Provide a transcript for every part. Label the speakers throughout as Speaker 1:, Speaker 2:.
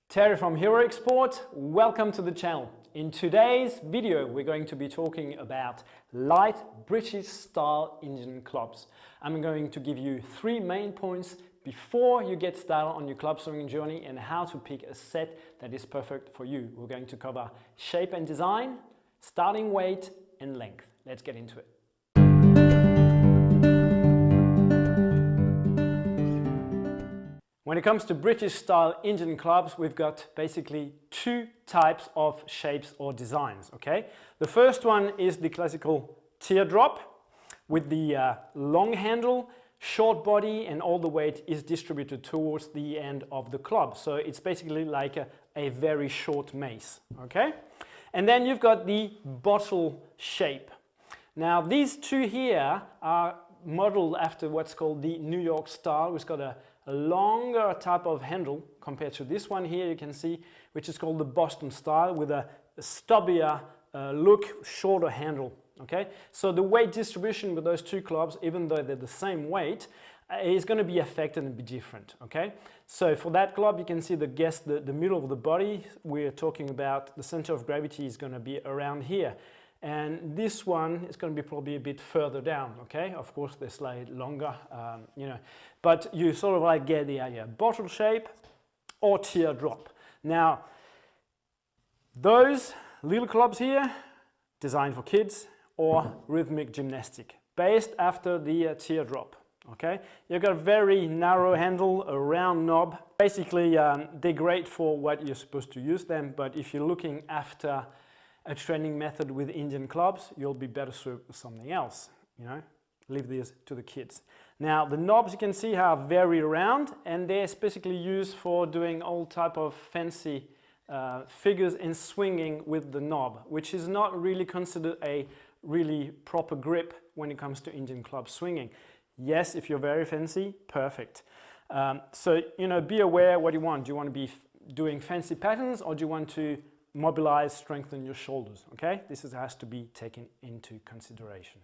Speaker 1: Terry from Heroic Sport, welcome to the channel. In today's video we're going to be talking about light British style Indian clubs. I'm going to give you 3 main points before you get started on your club swinging journey and how to pick a set that is perfect for you. We're going to cover shape and design, starting weight and length. Let's get into it. When it comes to British style Indian clubs, we've got basically 2 types of shapes or designs, okay? The first one is the classical teardrop with the long handle, short body, and all the weight is distributed towards the end of the club. So it's basically like a very short mace, okay? And then you've got the bottle shape. Now these 2 here are modeled after what's called the New York style, which got a longer type of handle compared to this one here you can see, which is called the Boston style with a stubbier look, shorter handle. Okay, so the weight distribution with those 2 clubs, even though they're the same weight, is going to be affected and be different. Okay, so for that club you can see the middle of the body. We're talking about the center of gravity is going to be around here. And this one is going to be probably a bit further down, okay? Of course, they're slightly longer, but you sort of like get the idea. Bottle shape or teardrop. Now, those little clubs here, designed for kids or rhythmic gymnastic, based after the teardrop, okay? You've got a very narrow handle, a round knob. Basically, they're great for what you're supposed to use them, but if you're looking after a training method with Indian clubs, you'll be better served with something else, leave these to the kids. Now the knobs you can see are very round and they're specifically used for doing all type of fancy figures and swinging with the knob, which is not really considered a really proper grip when it comes to Indian club swinging. Yes, if you're very fancy, perfect. So be aware what you want. Do you want to be doing fancy patterns or do you want to mobilize, strengthen your shoulders, okay? This has to be taken into consideration.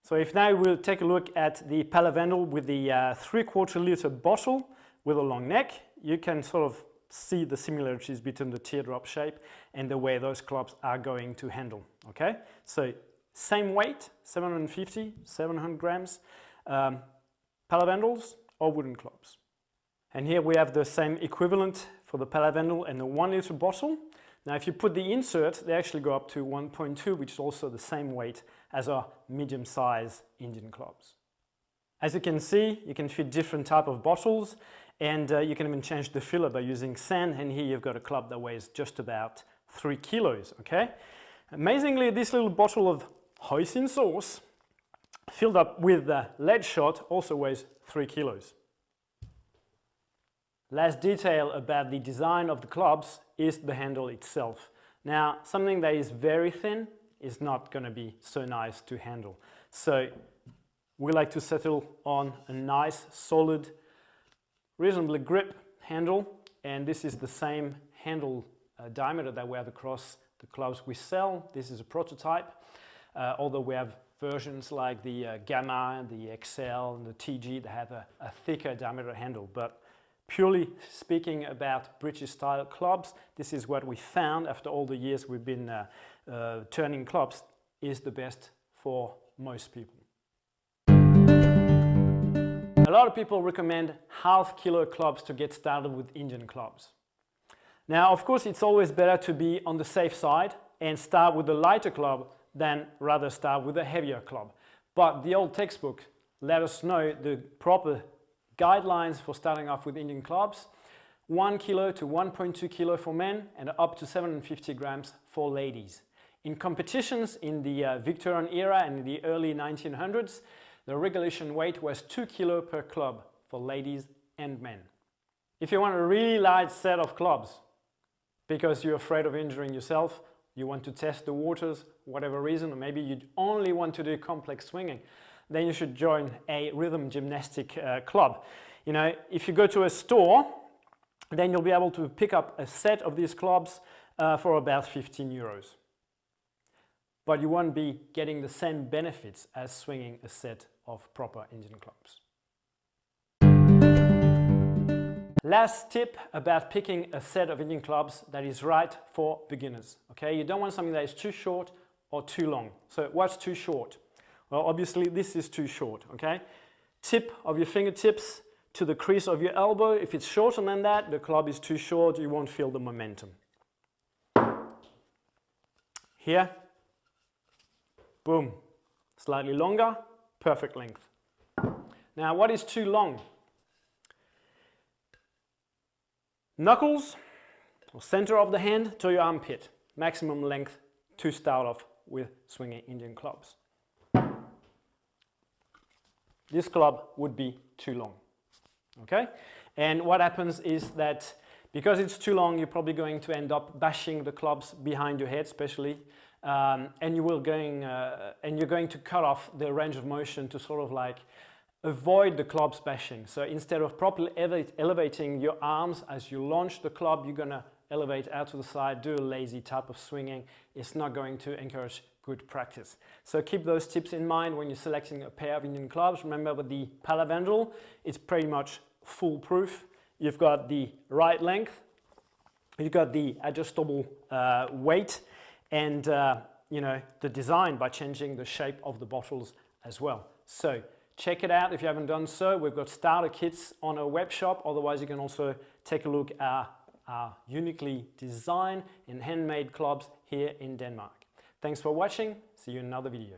Speaker 1: So if now we'll take a look at the palavendal with the 3/4 liter bottle with a long neck, you can sort of see the similarities between the teardrop shape and the way those clubs are going to handle, okay? So same weight, 750, 700 grams, palavendals or wooden clubs. And here we have the same equivalent for the palavendal and the 1 liter bottle. Now if you put the insert, they actually go up to 1.2, which is also the same weight as our medium-size Indian clubs. As you can see, you can fit different type of bottles and you can even change the filler by using sand, and here you've got a club that weighs just about 3 kilos, okay? Amazingly, this little bottle of hoisin sauce filled up with lead shot also weighs 3 kilos. Last detail about the design of the clubs is the handle itself. Now, something that is very thin is not going to be so nice to handle. So we like to settle on a nice, solid, reasonably grip handle, and this is the same handle diameter that we have across the clubs we sell. This is a prototype, although we have versions like the Gamma, the XL, and the TG that have a thicker diameter handle. But purely speaking about British style clubs, this is what we found after all the years we've been turning clubs is the best for most people. A lot of people recommend half kilo clubs to get started with Indian clubs. Now, of course, it's always better to be on the safe side and start with a lighter club than rather start with a heavier club. But the old textbook let us know the proper guidelines for starting off with Indian clubs: 1 kilo to 1.2 kilo for men and up to 750 grams for ladies. In competitions in the Victorian era and in the early 1900s, the regulation weight was 2 kilo per club for ladies and men. If you want a really light set of clubs because you're afraid of injuring yourself, you want to test the waters, whatever reason, or maybe you only want to do complex swinging, then you should join a rhythm gymnastic club. If you go to a store, then you'll be able to pick up a set of these clubs for about 15 euros. But you won't be getting the same benefits as swinging a set of proper Indian clubs. Last tip about picking a set of Indian clubs that is right for beginners. Okay, you don't want something that is too short or too long. So what's too short? Well, obviously this is too short. Okay, tip of your fingertips to the crease of your elbow. If it's shorter than that, the club is too short, you won't feel the momentum. Here, boom, slightly longer, perfect length. Now, what is too long? Knuckles, or center of the hand to your armpit. Maximum length to start off with swinging Indian clubs. This club would be too long. Okay? And what happens is that because it's too long, you're probably going to end up bashing the clubs behind your head, especially, and you're going to cut off the range of motion to sort of like avoid the clubs bashing. So instead of properly elevating your arms as you launch the club, you're going to elevate out to the side, do a lazy type of swinging. It's not going to encourage good practice. So keep those tips in mind when you're selecting a pair of Indian clubs. Remember, with the palavendral, it's pretty much foolproof. You've got the right length, you've got the adjustable weight, and you know, the design by changing the shape of the bottles as well. So check it out if you haven't done so. We've got starter kits on our web shop. Otherwise, you can also take a look at our uniquely designed and handmade clubs here in Denmark. Thanks for watching. See you in another video.